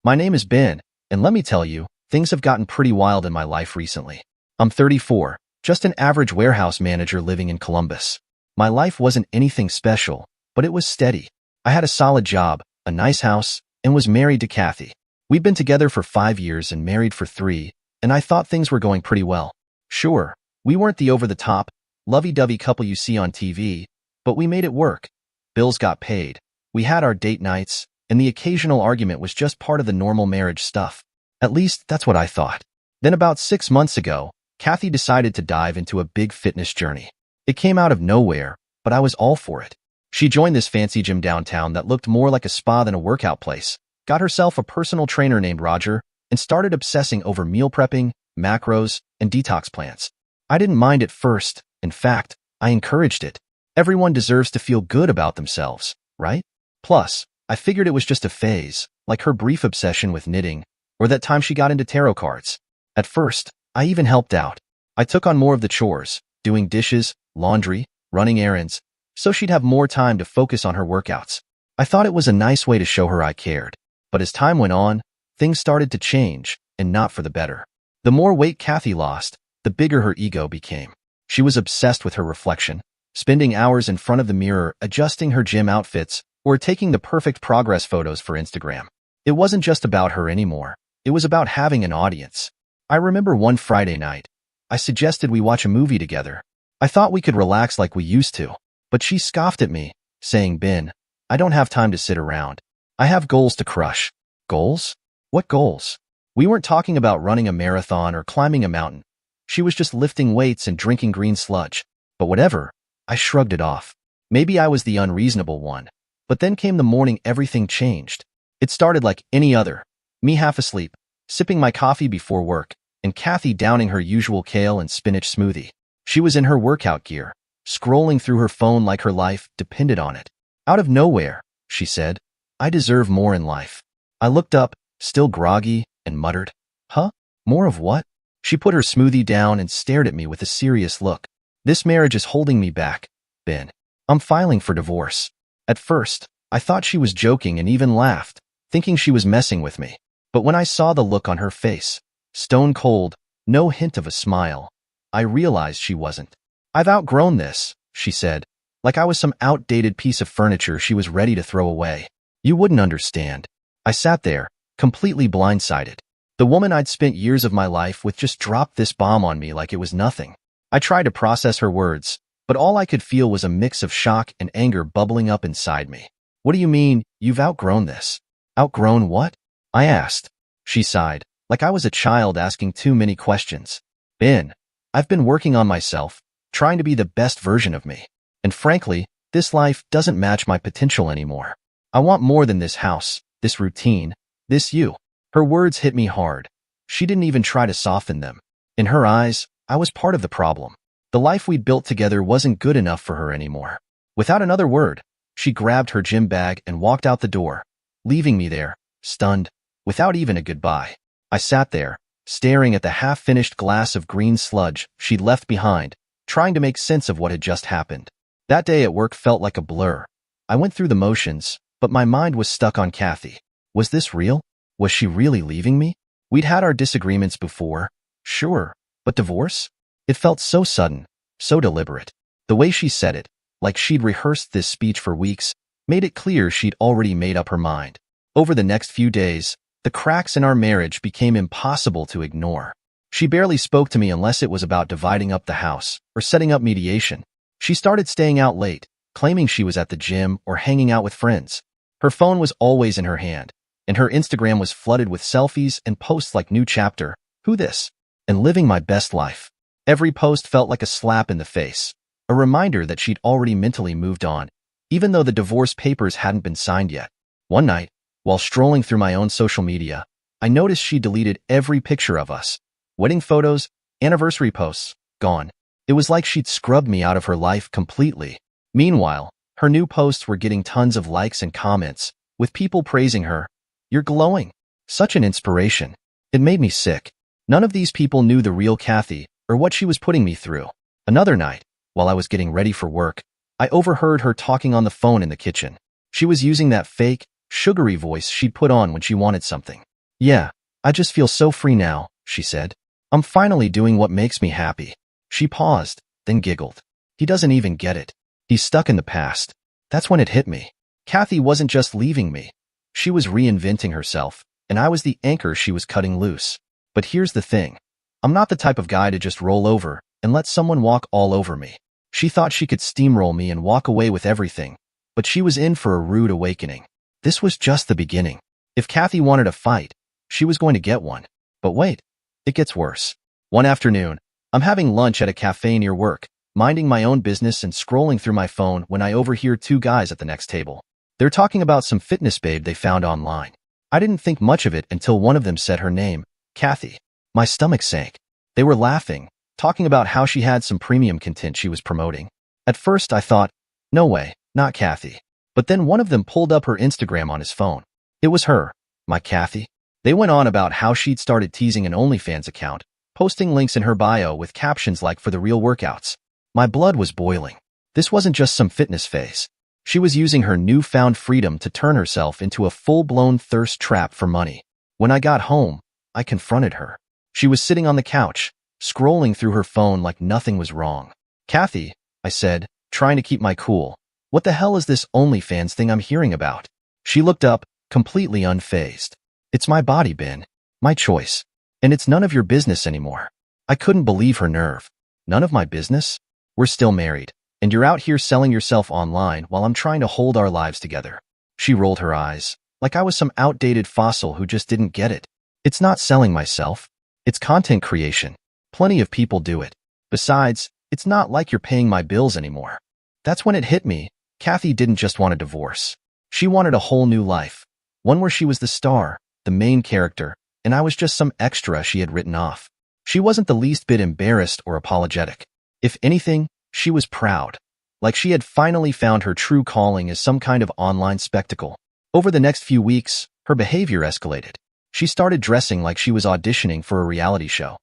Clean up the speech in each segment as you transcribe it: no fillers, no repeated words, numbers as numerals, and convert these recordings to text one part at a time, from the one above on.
My name is Ben, and let me tell you, things have gotten pretty wild in my life recently. I'm 34, just an average warehouse manager living in Columbus. My life wasn't anything special, but it was steady. I had a solid job, a nice house, and was married to Kathy. We'd been together for 5 years and married for 3, and I thought things were going pretty well. Sure, we weren't the over-the-top, lovey-dovey couple you see on TV, but we made it work. Bills got paid, we had our date nights, and the occasional argument was just part of the normal marriage stuff. At least, that's what I thought. Then about 6 months ago, Kathy decided to dive into a big fitness journey. It came out of nowhere, but I was all for it. She joined this fancy gym downtown that looked more like a spa than a workout place, got herself a personal trainer named Roger, and started obsessing over meal prepping, macros, and detox plans. I didn't mind at first. In fact, I encouraged it. Everyone deserves to feel good about themselves, right? Plus, I figured it was just a phase, like her brief obsession with knitting, or that time she got into tarot cards. At first, I even helped out. I took on more of the chores, doing dishes, laundry, running errands, so she'd have more time to focus on her workouts. I thought it was a nice way to show her I cared. But as time went on, things started to change, and not for the better. The more weight Kathy lost, the bigger her ego became. She was obsessed with her reflection, spending hours in front of the mirror adjusting her gym outfits or taking the perfect progress photos for Instagram. It wasn't just about her anymore. It was about having an audience. I remember one Friday night, I suggested we watch a movie together. I thought we could relax like we used to, but she scoffed at me, saying, "Ben, I don't have time to sit around. I have goals to crush." Goals? What goals? We weren't talking about running a marathon or climbing a mountain. She was just lifting weights and drinking green sludge. But whatever, I shrugged it off. Maybe I was the unreasonable one. But then came the morning everything changed. It started like any other. Me half asleep, sipping my coffee before work, and Kathy downing her usual kale and spinach smoothie. She was in her workout gear, scrolling through her phone like her life depended on it. Out of nowhere, she said, "I deserve more in life." I looked up, still groggy, and muttered, "Huh? More of what?" She put her smoothie down and stared at me with a serious look. "This marriage is holding me back, Ben. I'm filing for divorce." At first, I thought she was joking and even laughed, thinking she was messing with me. But when I saw the look on her face, stone cold, no hint of a smile, I realized she wasn't. "I've outgrown this," she said, like I was some outdated piece of furniture she was ready to throw away. "You wouldn't understand." I sat there, completely blindsided. The woman I'd spent years of my life with just dropped this bomb on me like it was nothing. I tried to process her words, but all I could feel was a mix of shock and anger bubbling up inside me. "What do you mean, you've outgrown this?" "Outgrown what?" I asked. She sighed, like I was a child asking too many questions. "Ben, I've been working on myself, trying to be the best version of me. And frankly, this life doesn't match my potential anymore. I want more than this house, this routine, this you." Her words hit me hard. She didn't even try to soften them. In her eyes, I was part of the problem. The life we'd built together wasn't good enough for her anymore. Without another word, she grabbed her gym bag and walked out the door, leaving me there, stunned, without even a goodbye. I sat there, staring at the half-finished glass of green sludge she'd left behind, trying to make sense of what had just happened. That day at work felt like a blur. I went through the motions, but my mind was stuck on Kathy. Was this real? Was she really leaving me? We'd had our disagreements before, sure, but divorce? It felt so sudden, so deliberate. The way she said it, like she'd rehearsed this speech for weeks, made it clear she'd already made up her mind. Over the next few days, the cracks in our marriage became impossible to ignore. She barely spoke to me unless it was about dividing up the house or setting up mediation. She started staying out late, claiming she was at the gym or hanging out with friends. Her phone was always in her hand, and her Instagram was flooded with selfies and posts like "New chapter, who this?" and "Living my best life." Every post felt like a slap in the face, a reminder that she'd already mentally moved on, even though the divorce papers hadn't been signed yet. One night, while strolling through my own social media, I noticed she deleted every picture of us. Wedding photos, anniversary posts, gone. It was like she'd scrubbed me out of her life completely. Meanwhile, her new posts were getting tons of likes and comments, with people praising her. "You're glowing. Such an inspiration." It made me sick. None of these people knew the real Kathy or what she was putting me through. Another night, while I was getting ready for work, I overheard her talking on the phone in the kitchen. She was using that fake, sugary voice she'd put on when she wanted something. Yeah, I just feel so free now, she said. I'm finally doing what makes me happy. She paused, then giggled. He doesn't even get it. He's stuck in the past. That's when it hit me. Kathy wasn't just leaving me. She was reinventing herself, and I was the anchor she was cutting loose. But here's the thing. I'm not the type of guy to just roll over and let someone walk all over me. She thought she could steamroll me and walk away with everything, but she was in for a rude awakening. This was just the beginning. If Kathy wanted a fight, she was going to get one. But wait, it gets worse. One afternoon, I'm having lunch at a cafe near work, minding my own business and scrolling through my phone when I overhear two guys at the next table. They're talking about some fitness babe they found online. I didn't think much of it until one of them said her name, Kathy. My stomach sank. They were laughing, talking about how she had some premium content she was promoting. At first I thought, no way, not Kathy. But then one of them pulled up her Instagram on his phone. It was her, my Kathy. They went on about how she'd started teasing an OnlyFans account, posting links in her bio with captions like for the real workouts. My blood was boiling. This wasn't just some fitness phase. She was using her newfound freedom to turn herself into a full-blown thirst trap for money. When I got home, I confronted her. She was sitting on the couch, scrolling through her phone like nothing was wrong. Kathy, I said, trying to keep my cool. What the hell is this OnlyFans thing I'm hearing about? She looked up, completely unfazed. It's my body, Ben. My choice. And it's none of your business anymore. I couldn't believe her nerve. None of my business? We're still married. And you're out here selling yourself online while I'm trying to hold our lives together. She rolled her eyes, like I was some outdated fossil who just didn't get it. It's not selling myself. It's content creation. Plenty of people do it. Besides, it's not like you're paying my bills anymore. That's when it hit me. Kathy didn't just want a divorce. She wanted a whole new life. One where she was the star, the main character, and I was just some extra she had written off. She wasn't the least bit embarrassed or apologetic. If anything, she was proud, like she had finally found her true calling as some kind of online spectacle. Over the next few weeks, her behavior escalated. She started dressing like she was auditioning for a reality show.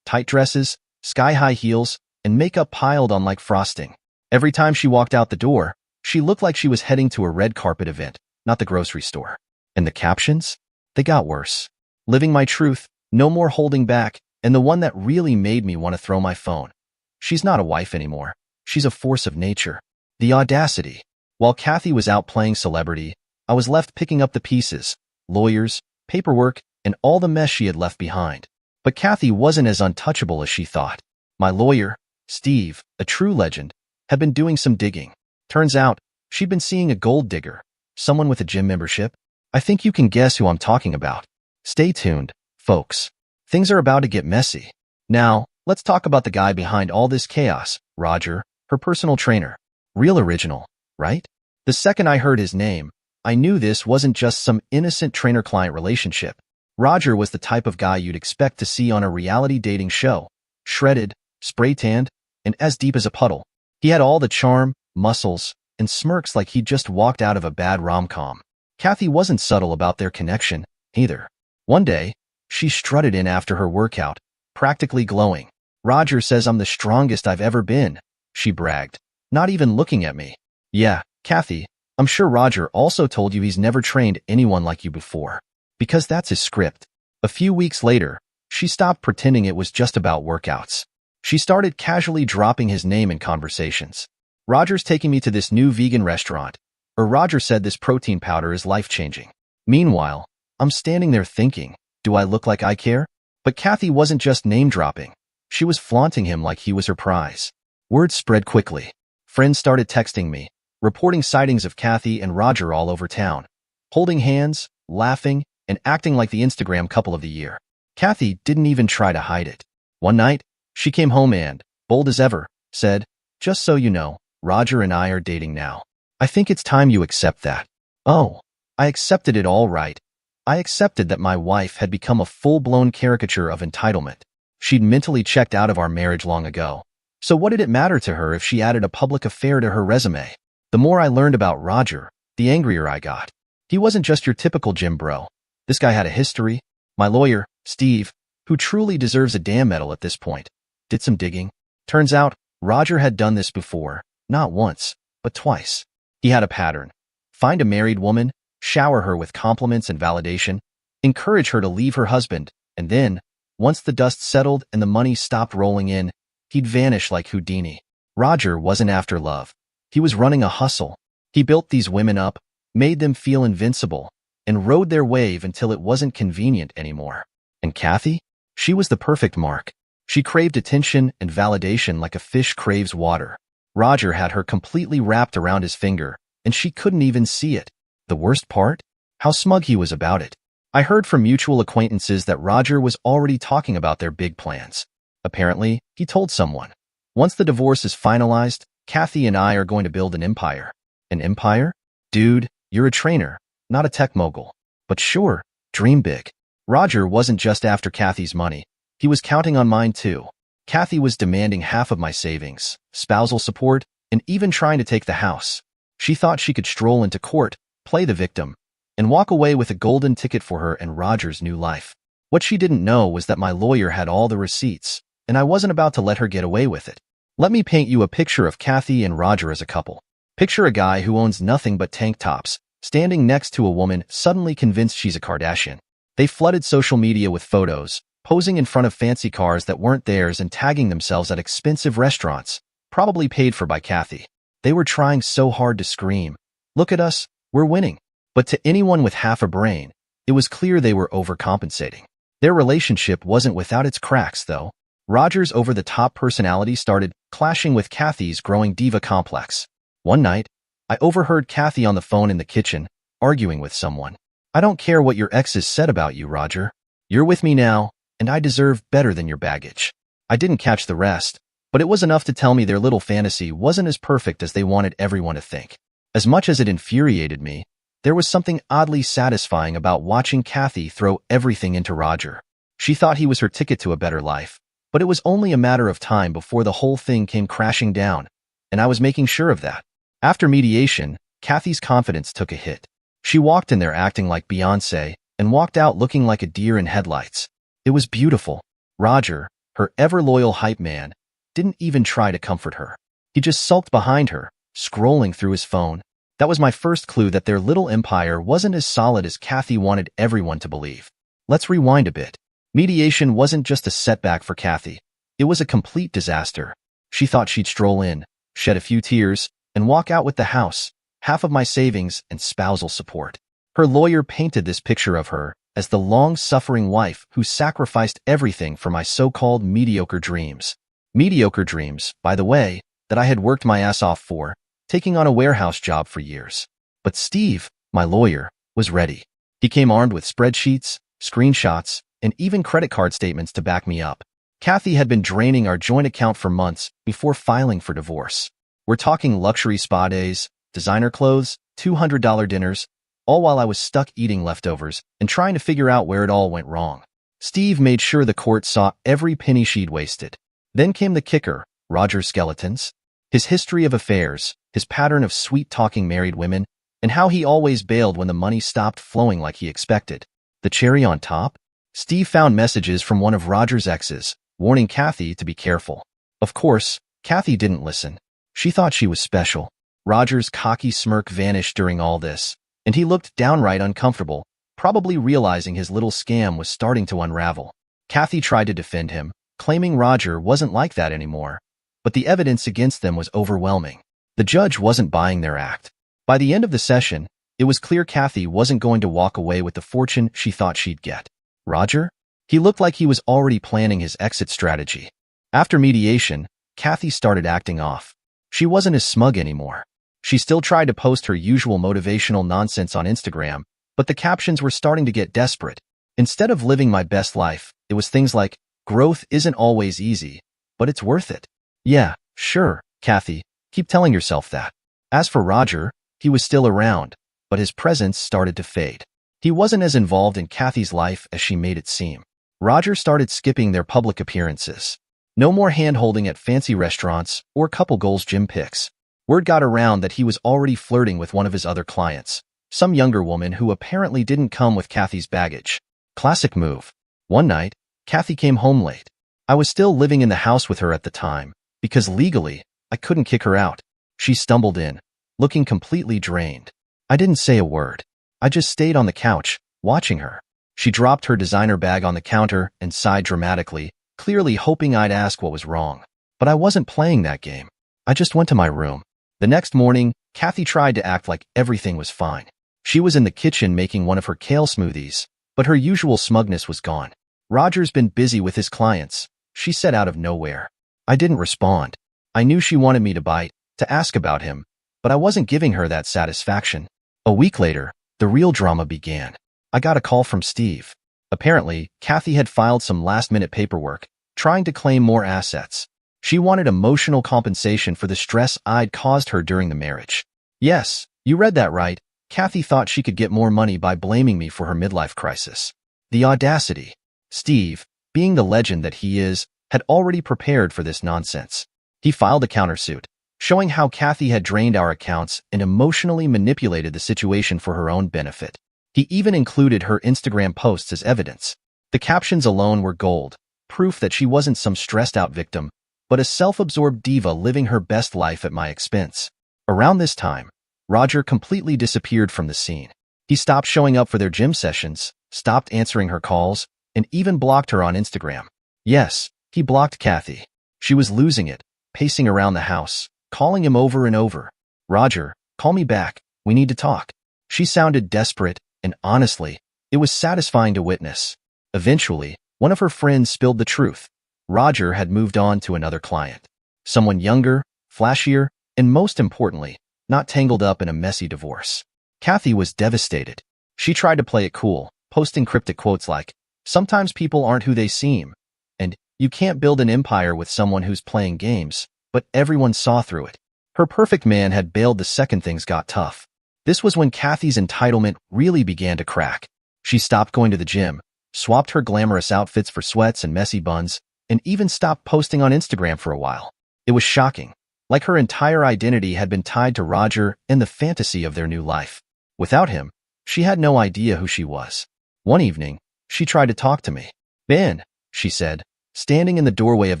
Tight dresses, sky-high heels, and makeup piled on like frosting. Every time she walked out the door, she looked like she was heading to a red carpet event, not the grocery store. And the captions? They got worse. Living my truth, no more holding back, and the one that really made me want to throw my phone. She's not a wife anymore. She's a force of nature. The audacity. While Kathy was out playing celebrity, I was left picking up the pieces, lawyers, paperwork, and all the mess she had left behind. But Kathy wasn't as untouchable as she thought. My lawyer, Steve, a true legend, had been doing some digging. Turns out, she'd been seeing a gold digger, someone with a gym membership. I think you can guess who I'm talking about. Stay tuned, folks. Things are about to get messy. Now, let's talk about the guy behind all this chaos, Roger, her personal trainer. Real original, right? The second I heard his name, I knew this wasn't just some innocent trainer-client relationship. Roger was the type of guy you'd expect to see on a reality dating show. Shredded, spray-tanned, and as deep as a puddle. He had all the charm, muscles, and smirks like he'd just walked out of a bad rom-com. Kathy wasn't subtle about their connection, either. One day, she strutted in after her workout, practically glowing. Roger says I'm the strongest I've ever been, she bragged, not even looking at me. Yeah, Kathy, I'm sure Roger also told you he's never trained anyone like you before. Because that's his script. A few weeks later, she stopped pretending it was just about workouts. She started casually dropping his name in conversations. Roger's taking me to this new vegan restaurant. Or Roger said this protein powder is life-changing. Meanwhile, I'm standing there thinking, do I look like I care? But Kathy wasn't just name-dropping. She was flaunting him like he was her prize. Word spread quickly. Friends started texting me, reporting sightings of Kathy and Roger all over town, holding hands, laughing, and acting like the Instagram couple of the year. Kathy didn't even try to hide it. One night, she came home and, bold as ever, said, "Just so you know, Roger and I are dating now. I think it's time you accept that." Oh, I accepted it all right. I accepted that my wife had become a full-blown caricature of entitlement. She'd mentally checked out of our marriage long ago. So what did it matter to her if she added a public affair to her resume? The more I learned about Roger, the angrier I got. He wasn't just your typical gym bro. This guy had a history. My lawyer, Steve, who truly deserves a damn medal at this point, did some digging. Turns out, Roger had done this before, not once, but twice. He had a pattern. Find a married woman, shower her with compliments and validation, encourage her to leave her husband, and then, once the dust settled and the money stopped rolling in, he'd vanish like Houdini. Roger wasn't after love. He was running a hustle. He built these women up, made them feel invincible, and rode their wave until it wasn't convenient anymore. And Kathy? She was the perfect mark. She craved attention and validation like a fish craves water. Roger had her completely wrapped around his finger, and she couldn't even see it. The worst part? How smug he was about it. I heard from mutual acquaintances that Roger was already talking about their big plans. Apparently, he told someone. Once the divorce is finalized, Kathy and I are going to build an empire. An empire? Dude, you're a trainer, not a tech mogul. But sure, dream big. Roger wasn't just after Kathy's money. He was counting on mine too. Kathy was demanding half of my savings, spousal support, and even trying to take the house. She thought she could stroll into court, play the victim, and walk away with a golden ticket for her and Roger's new life. What she didn't know was that my lawyer had all the receipts, and I wasn't about to let her get away with it. Let me paint you a picture of Kathy and Roger as a couple. Picture a guy who owns nothing but tank tops, standing next to a woman suddenly convinced she's a Kardashian. They flooded social media with photos, posing in front of fancy cars that weren't theirs and tagging themselves at expensive restaurants, probably paid for by Kathy. They were trying so hard to scream, "Look at us, we're winning." But to anyone with half a brain, it was clear they were overcompensating. Their relationship wasn't without its cracks, though. Roger's over-the-top personality started clashing with Kathy's growing diva complex. One night, I overheard Kathy on the phone in the kitchen, arguing with someone. "I don't care what your exes said about you, Roger. You're with me now, and I deserve better than your baggage." I didn't catch the rest, but it was enough to tell me their little fantasy wasn't as perfect as they wanted everyone to think. As much as it infuriated me, there was something oddly satisfying about watching Kathy throw everything into Roger. She thought he was her ticket to a better life, but it was only a matter of time before the whole thing came crashing down, and I was making sure of that. After mediation, Kathy's confidence took a hit. She walked in there acting like Beyoncé and walked out looking like a deer in headlights. It was beautiful. Roger, her ever-loyal hype man, didn't even try to comfort her. He just sulked behind her, scrolling through his phone. That was my first clue that their little empire wasn't as solid as Kathy wanted everyone to believe. Let's rewind a bit. Mediation wasn't just a setback for Kathy. It was a complete disaster. She thought she'd stroll in, shed a few tears, and walk out with the house, half of my savings, and spousal support. Her lawyer painted this picture of her as the long-suffering wife who sacrificed everything for my so-called mediocre dreams. Mediocre dreams, by the way, that I had worked my ass off for, taking on a warehouse job for years. But Steve, my lawyer, was ready. He came armed with spreadsheets, screenshots, and even credit card statements to back me up. Kathy had been draining our joint account for months before filing for divorce. We're talking luxury spa days, designer clothes, $200 dinners, all while I was stuck eating leftovers and trying to figure out where it all went wrong. Steve made sure the court saw every penny she'd wasted. Then came the kicker, Roger's skeletons. His history of affairs, his pattern of sweet-talking married women, and how he always bailed when the money stopped flowing like he expected. The cherry on top? Steve found messages from one of Roger's exes, warning Kathy to be careful. Of course, Kathy didn't listen. She thought she was special. Roger's cocky smirk vanished during all this, and he looked downright uncomfortable, probably realizing his little scam was starting to unravel. Kathy tried to defend him, claiming Roger wasn't like that anymore, but the evidence against them was overwhelming. The judge wasn't buying their act. By the end of the session, it was clear Kathy wasn't going to walk away with the fortune she thought she'd get. Roger? He looked like he was already planning his exit strategy. After mediation, Kathy started acting off. She wasn't as smug anymore. She still tried to post her usual motivational nonsense on Instagram, but the captions were starting to get desperate. Instead of living my best life, it was things like, "Growth isn't always easy, but it's worth it." Yeah, sure, Kathy, keep telling yourself that. As for Roger, he was still around, but his presence started to fade. He wasn't as involved in Kathy's life as she made it seem. Roger started skipping their public appearances. No more hand-holding at fancy restaurants or couple goals gym pics. Word got around that he was already flirting with one of his other clients, some younger woman who apparently didn't come with Kathy's baggage. Classic move. One night, Kathy came home late. I was still living in the house with her at the time, because legally, I couldn't kick her out. She stumbled in, looking completely drained. I didn't say a word. I just stayed on the couch, watching her. She dropped her designer bag on the counter and sighed dramatically, clearly hoping I'd ask what was wrong. But I wasn't playing that game. I just went to my room. The next morning, Kathy tried to act like everything was fine. She was in the kitchen making one of her kale smoothies, but her usual smugness was gone. "Roger's been busy with his clients," she said out of nowhere. I didn't respond. I knew she wanted me to bite, to ask about him, but I wasn't giving her that satisfaction. A week later, the real drama began. I got a call from Steve. Apparently, Kathy had filed some last-minute paperwork, trying to claim more assets. She wanted emotional compensation for the stress I'd caused her during the marriage. Yes, you read that right. Kathy thought she could get more money by blaming me for her midlife crisis. The audacity. Steve, being the legend that he is, had already prepared for this nonsense. He filed a countersuit, showing how Kathy had drained our accounts and emotionally manipulated the situation for her own benefit. He even included her Instagram posts as evidence. The captions alone were gold, proof that she wasn't some stressed-out victim, but a self-absorbed diva living her best life at my expense. Around this time, Roger completely disappeared from the scene. He stopped showing up for their gym sessions, stopped answering her calls, and even blocked her on Instagram. Yes, he blocked Kathy. She was losing it, pacing around the house, calling him over and over. "Roger, call me back. We need to talk." She sounded desperate, and honestly, it was satisfying to witness. Eventually, one of her friends spilled the truth. Roger had moved on to another client. Someone younger, flashier, and most importantly, not tangled up in a messy divorce. Kathy was devastated. She tried to play it cool, posting cryptic quotes like, "Sometimes people aren't who they seem," and "You can't build an empire with someone who's playing games," but everyone saw through it. Her perfect man had bailed the second things got tough. This was when Kathy's entitlement really began to crack. She stopped going to the gym, swapped her glamorous outfits for sweats and messy buns, and even stopped posting on Instagram for a while. It was shocking. Like her entire identity had been tied to Roger and the fantasy of their new life. Without him, she had no idea who she was. One evening, she tried to talk to me. "Ben," she said, standing in the doorway of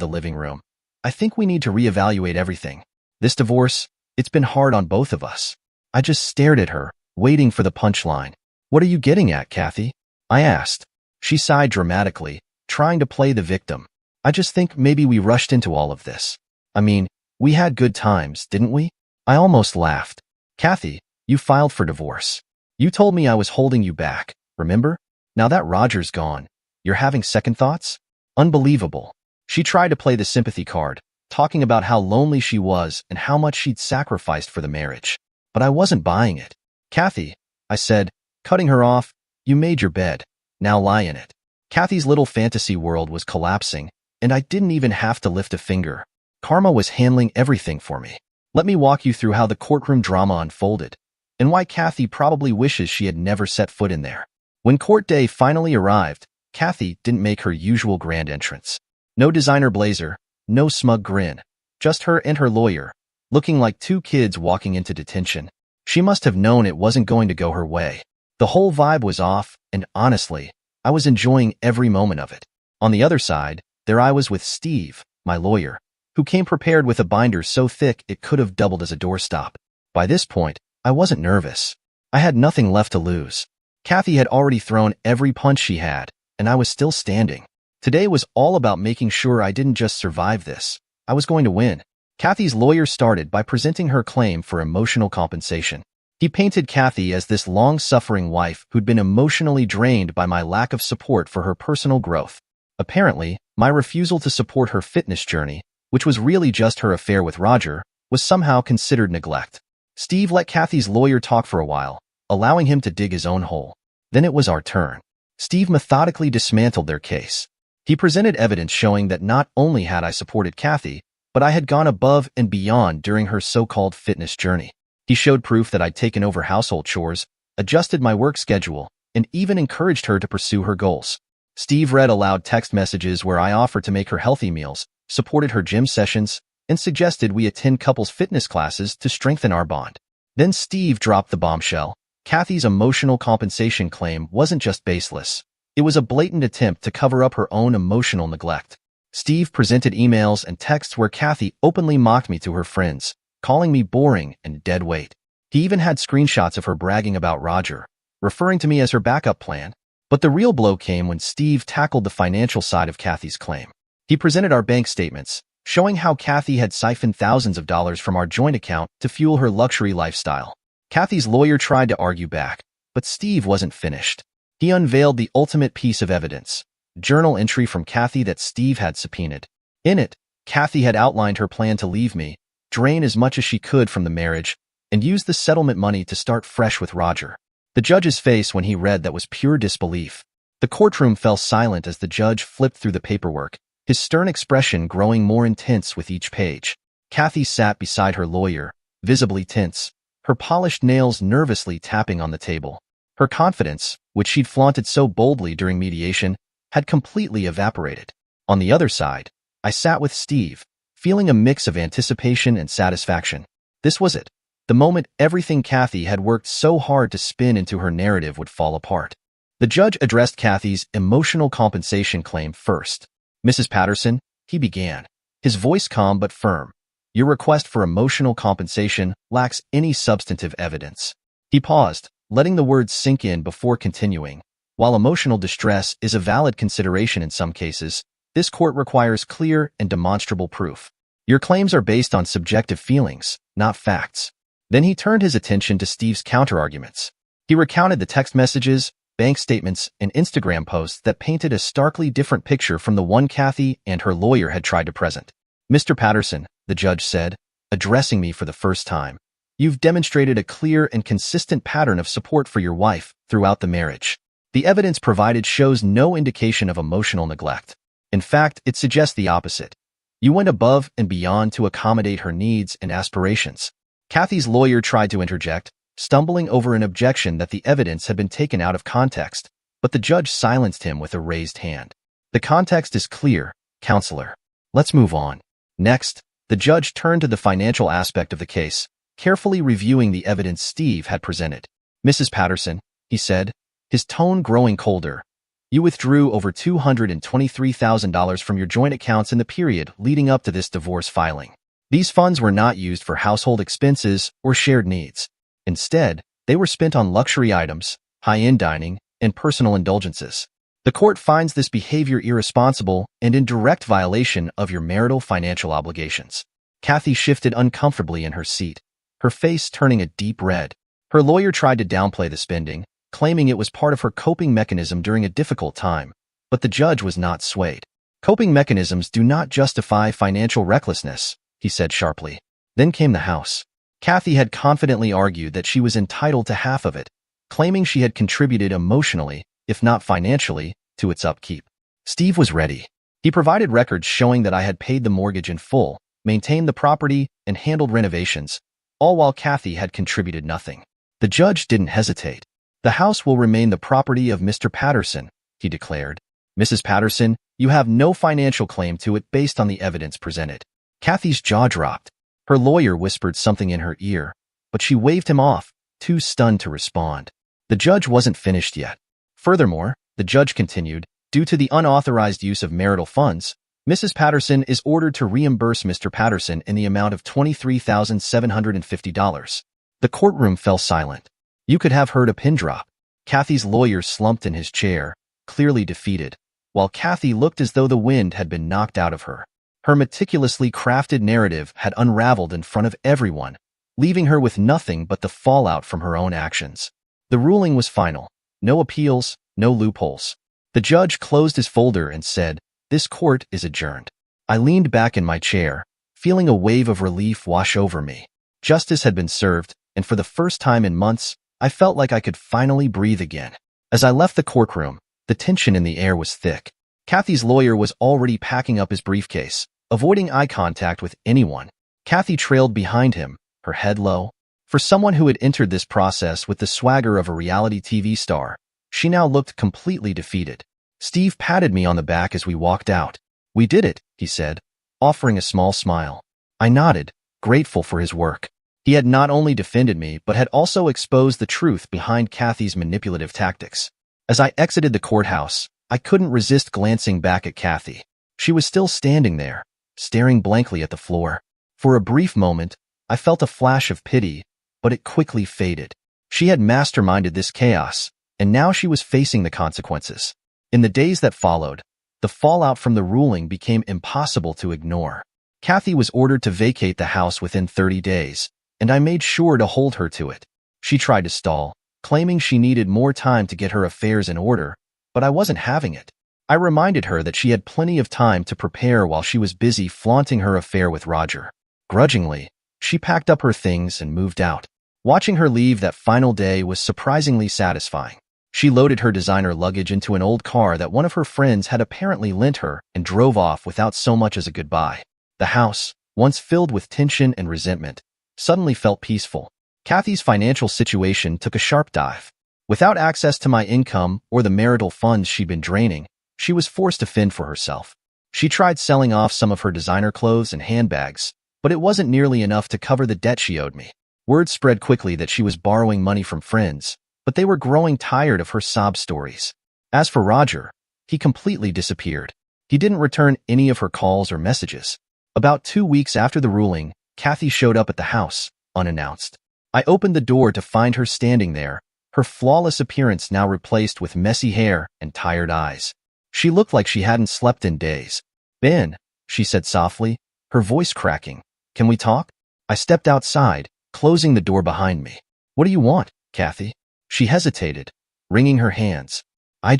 the living room, "I think we need to reevaluate everything. This divorce, it's been hard on both of us." I just stared at her, waiting for the punchline. "What are you getting at, Kathy?" I asked. She sighed dramatically, trying to play the victim. "I just think maybe we rushed into all of this. I mean, we had good times, didn't we?" I almost laughed. "Kathy, you filed for divorce. You told me I was holding you back, remember? Now that Roger's gone, you're having second thoughts? Unbelievable." She tried to play the sympathy card, talking about how lonely she was and how much she'd sacrificed for the marriage. But I wasn't buying it. "Kathy," I said, cutting her off, "you made your bed. Now lie in it." Kathy's little fantasy world was collapsing, and I didn't even have to lift a finger. Karma was handling everything for me. Let me walk you through how the courtroom drama unfolded, and why Kathy probably wishes she had never set foot in there. When court day finally arrived, Kathy didn't make her usual grand entrance. No designer blazer, no smug grin, just her and her lawyer, looking like two kids walking into detention. She must have known it wasn't going to go her way. The whole vibe was off, and honestly, I was enjoying every moment of it. On the other side, there I was with Steve, my lawyer, who came prepared with a binder so thick it could have doubled as a doorstop. By this point, I wasn't nervous. I had nothing left to lose. Kathy had already thrown every punch she had, and I was still standing. Today was all about making sure I didn't just survive this. I was going to win. Kathy's lawyer started by presenting her claim for emotional compensation. He painted Kathy as this long-suffering wife who'd been emotionally drained by my lack of support for her personal growth. Apparently, my refusal to support her fitness journey, which was really just her affair with Roger, was somehow considered neglect. Steve let Kathy's lawyer talk for a while, allowing him to dig his own hole. Then it was our turn. Steve methodically dismantled their case. He presented evidence showing that not only had I supported Kathy, but I had gone above and beyond during her so-called fitness journey. He showed proof that I'd taken over household chores, adjusted my work schedule, and even encouraged her to pursue her goals. Steve read aloud text messages where I offered to make her healthy meals, supported her gym sessions, and suggested we attend couples fitness classes to strengthen our bond. Then Steve dropped the bombshell. Kathy's emotional compensation claim wasn't just baseless. It was a blatant attempt to cover up her own emotional neglect. Steve presented emails and texts where Kathy openly mocked me to her friends, calling me boring and dead weight. He even had screenshots of her bragging about Roger, referring to me as her backup plan. But the real blow came when Steve tackled the financial side of Kathy's claim. He presented our bank statements, showing how Kathy had siphoned thousands of dollars from our joint account to fuel her luxury lifestyle. Kathy's lawyer tried to argue back, but Steve wasn't finished. He unveiled the ultimate piece of evidence, a journal entry from Kathy that Steve had subpoenaed. In it, Kathy had outlined her plan to leave me, drain as much as she could from the marriage, and use the settlement money to start fresh with Roger. The judge's face when he read that was pure disbelief. The courtroom fell silent as the judge flipped through the paperwork, his stern expression growing more intense with each page. Kathy sat beside her lawyer, visibly tense, her polished nails nervously tapping on the table. Her confidence, which she'd flaunted so boldly during mediation, had completely evaporated. On the other side, I sat with Steve, feeling a mix of anticipation and satisfaction. This was it. The moment everything Kathy had worked so hard to spin into her narrative would fall apart. The judge addressed Kathy's emotional compensation claim first. "Mrs. Patterson," he began, his voice calm but firm, "your request for emotional compensation lacks any substantive evidence." He paused, letting the words sink in before continuing. "While emotional distress is a valid consideration in some cases, this court requires clear and demonstrable proof. Your claims are based on subjective feelings, not facts." Then he turned his attention to Steve's counterarguments. He recounted the text messages, bank statements, and Instagram posts that painted a starkly different picture from the one Kathy and her lawyer had tried to present. "Mr. Patterson," the judge said, addressing me for the first time, "you've demonstrated a clear and consistent pattern of support for your wife throughout the marriage. The evidence provided shows no indication of emotional neglect. In fact, it suggests the opposite. You went above and beyond to accommodate her needs and aspirations." Kathy's lawyer tried to interject, stumbling over an objection that the evidence had been taken out of context, but the judge silenced him with a raised hand. "The context is clear, counselor. Let's move on." Next, the judge turned to the financial aspect of the case, carefully reviewing the evidence Steve had presented. "Mrs. Patterson," he said, his tone growing colder, "you withdrew over $223,000 from your joint accounts in the period leading up to this divorce filing. These funds were not used for household expenses or shared needs. Instead, they were spent on luxury items, high-end dining, and personal indulgences. The court finds this behavior irresponsible and in direct violation of your marital financial obligations." Kathy shifted uncomfortably in her seat, her face turning a deep red. Her lawyer tried to downplay the spending, claiming it was part of her coping mechanism during a difficult time, but the judge was not swayed. "Coping mechanisms do not justify financial recklessness," he said sharply. Then came the house. Kathy had confidently argued that she was entitled to half of it, claiming she had contributed emotionally, if not financially, to its upkeep. Steve was ready. He provided records showing that I had paid the mortgage in full, maintained the property, and handled renovations, all while Kathy had contributed nothing. The judge didn't hesitate. "The house will remain the property of Mr. Patterson," he declared. "Mrs. Patterson, you have no financial claim to it based on the evidence presented." Kathy's jaw dropped. Her lawyer whispered something in her ear, but she waved him off, too stunned to respond. The judge wasn't finished yet. Furthermore, the judge continued, "Due to the unauthorized use of marital funds, Mrs. Patterson is ordered to reimburse Mr. Patterson in the amount of $23,750. The courtroom fell silent. You could have heard a pin drop. Kathy's lawyer slumped in his chair, clearly defeated, while Kathy looked as though the wind had been knocked out of her. Her meticulously crafted narrative had unraveled in front of everyone, leaving her with nothing but the fallout from her own actions. The ruling was final. No appeals, no loopholes. The judge closed his folder and said, "This court is adjourned." I leaned back in my chair, feeling a wave of relief wash over me. Justice had been served, and for the first time in months, I felt like I could finally breathe again. As I left the courtroom, the tension in the air was thick. Kathy's lawyer was already packing up his briefcase, avoiding eye contact with anyone. Kathy trailed behind him, her head low. For someone who had entered this process with the swagger of a reality TV star, she now looked completely defeated. Steve patted me on the back as we walked out. "We did it," he said, offering a small smile. I nodded, grateful for his work. He had not only defended me, but had also exposed the truth behind Kathy's manipulative tactics. As I exited the courthouse, I couldn't resist glancing back at Kathy. She was still standing there, staring blankly at the floor. For a brief moment, I felt a flash of pity, but it quickly faded. She had masterminded this chaos, and now she was facing the consequences. In the days that followed, the fallout from the ruling became impossible to ignore. Kathy was ordered to vacate the house within 30 days, and I made sure to hold her to it. She tried to stall, claiming she needed more time to get her affairs in order, but I wasn't having it. I reminded her that she had plenty of time to prepare while she was busy flaunting her affair with Roger. Grudgingly, she packed up her things and moved out. Watching her leave that final day was surprisingly satisfying. She loaded her designer luggage into an old car that one of her friends had apparently lent her and drove off without so much as a goodbye. The house, once filled with tension and resentment, suddenly felt peaceful. Kathy's financial situation took a sharp dive. Without access to my income or the marital funds she'd been draining, she was forced to fend for herself. She tried selling off some of her designer clothes and handbags, but it wasn't nearly enough to cover the debt she owed me. Word spread quickly that she was borrowing money from friends, but they were growing tired of her sob stories. As for Roger, he completely disappeared. He didn't return any of her calls or messages. About 2 weeks after the ruling, Kathy showed up at the house, unannounced. I opened the door to find her standing there, her flawless appearance now replaced with messy hair and tired eyes. She looked like she hadn't slept in days. "Ben," she said softly, her voice cracking. "Can we talk?" I stepped outside, closing the door behind me. "What do you want, Kathy?" She hesitated, wringing her hands. I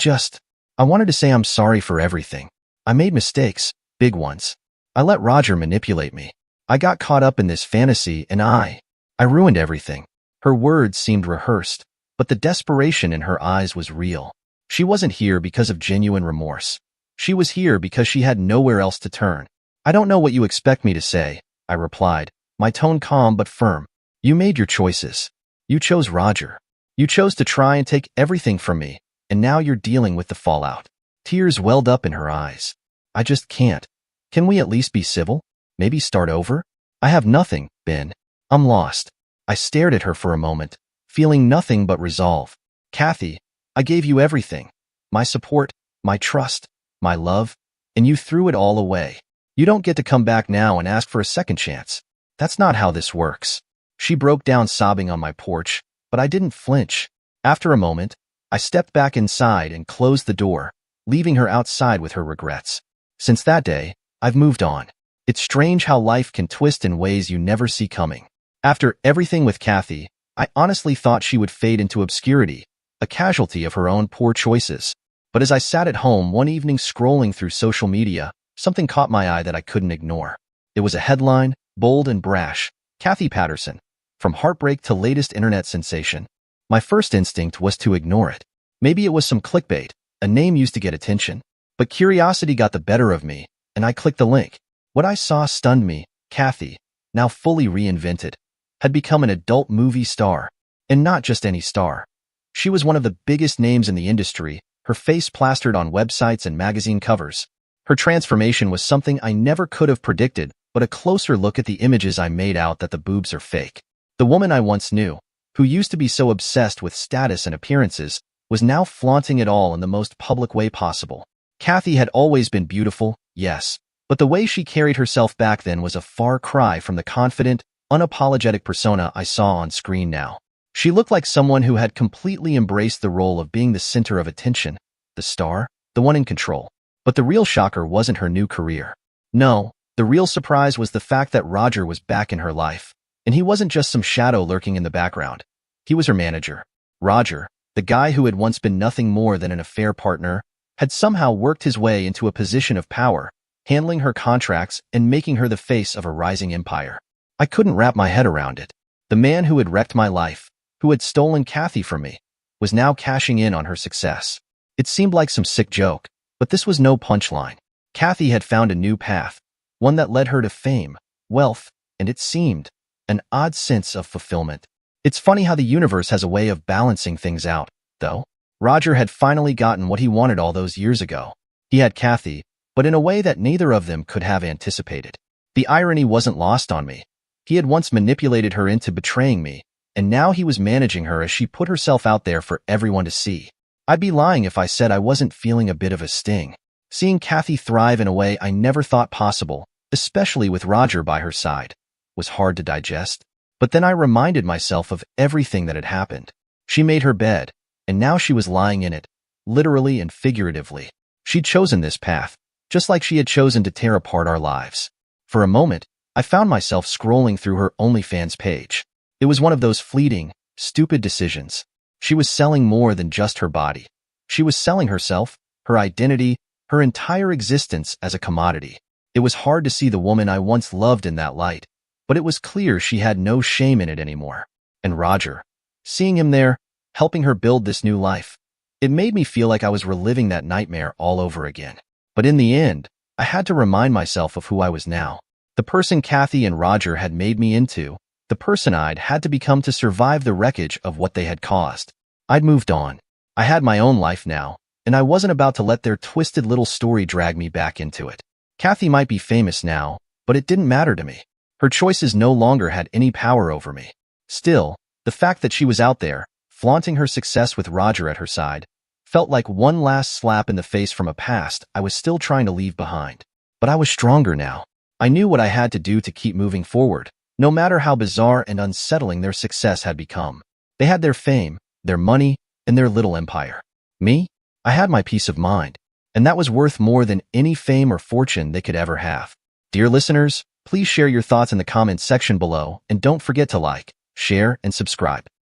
wanted to say I'm sorry for everything. I made mistakes, big ones. I let Roger manipulate me. I got caught up in this fantasy and I ruined everything." Her words seemed rehearsed, but the desperation in her eyes was real. She wasn't here because of genuine remorse. She was here because she had nowhere else to turn. "I don't know what you expect me to say," I replied, my tone calm but firm. "You made your choices. You chose Roger. You chose to try and take everything from me, and now you're dealing with the fallout." Tears welled up in her eyes. "I just can't. Can we at least be civil? Maybe start over?" "I have nothing, Ben. I'm lost." I stared at her for a moment, feeling nothing but resolve. "Kathy, I gave you everything. My support, my trust, my love, and you threw it all away. You don't get to come back now and ask for a second chance. That's not how this works." She broke down sobbing on my porch, but I didn't flinch. After a moment, I stepped back inside and closed the door, leaving her outside with her regrets. Since that day, I've moved on. It's strange how life can twist in ways you never see coming. After everything with Kathy, I honestly thought she would fade into obscurity, a casualty of her own poor choices. But as I sat at home one evening scrolling through social media, something caught my eye that I couldn't ignore. It was a headline, bold and brash: "Kathy Patterson, from heartbreak to latest internet sensation." My first instinct was to ignore it. Maybe it was some clickbait, a name used to get attention. But curiosity got the better of me, and I clicked the link. What I saw stunned me. Kathy, now fully reinvented, had become an adult movie star. And not just any star. She was one of the biggest names in the industry, her face plastered on websites and magazine covers. Her transformation was something I never could have predicted, but a closer look at the images I made out that the boobs are fake. The woman I once knew, who used to be so obsessed with status and appearances, was now flaunting it all in the most public way possible. Kathy had always been beautiful, yes, but the way she carried herself back then was a far cry from the confident, unapologetic persona I saw on screen now. She looked like someone who had completely embraced the role of being the center of attention, the star, the one in control. But the real shocker wasn't her new career. No, the real surprise was the fact that Roger was back in her life. And he wasn't just some shadow lurking in the background. He was her manager. Roger, the guy who had once been nothing more than an affair partner, had somehow worked his way into a position of power, handling her contracts and making her the face of a rising empire. I couldn't wrap my head around it. The man who had wrecked my life, who had stolen Kathy from me, was now cashing in on her success. It seemed like some sick joke, but this was no punchline. Kathy had found a new path, one that led her to fame, wealth, and it seemed, an odd sense of fulfillment. It's funny how the universe has a way of balancing things out, though. Roger had finally gotten what he wanted all those years ago. He had Kathy, but in a way that neither of them could have anticipated. The irony wasn't lost on me. He had once manipulated her into betraying me, and now he was managing her as she put herself out there for everyone to see. I'd be lying if I said I wasn't feeling a bit of a sting. Seeing Kathy thrive in a way I never thought possible, especially with Roger by her side, was hard to digest. But then I reminded myself of everything that had happened. She made her bed, and now she was lying in it, literally and figuratively. She'd chosen this path, just like she had chosen to tear apart our lives. For a moment, I found myself scrolling through her OnlyFans page. It was one of those fleeting, stupid decisions. She was selling more than just her body. She was selling herself, her identity, her entire existence as a commodity. It was hard to see the woman I once loved in that light, but it was clear she had no shame in it anymore. And Roger, seeing him there, helping her build this new life, it made me feel like I was reliving that nightmare all over again. But in the end, I had to remind myself of who I was now. The person Kathy and Roger had made me into, the person I'd had to become to survive the wreckage of what they had caused. I'd moved on. I had my own life now, and I wasn't about to let their twisted little story drag me back into it. Kathy might be famous now, but it didn't matter to me. Her choices no longer had any power over me. Still, the fact that she was out there, flaunting her success with Roger at her side, felt like one last slap in the face from a past I was still trying to leave behind. But I was stronger now. I knew what I had to do to keep moving forward, no matter how bizarre and unsettling their success had become. They had their fame, their money, and their little empire. Me? I had my peace of mind, and that was worth more than any fame or fortune they could ever have. Dear listeners, please share your thoughts in the comments section below, and don't forget to like, share, and subscribe.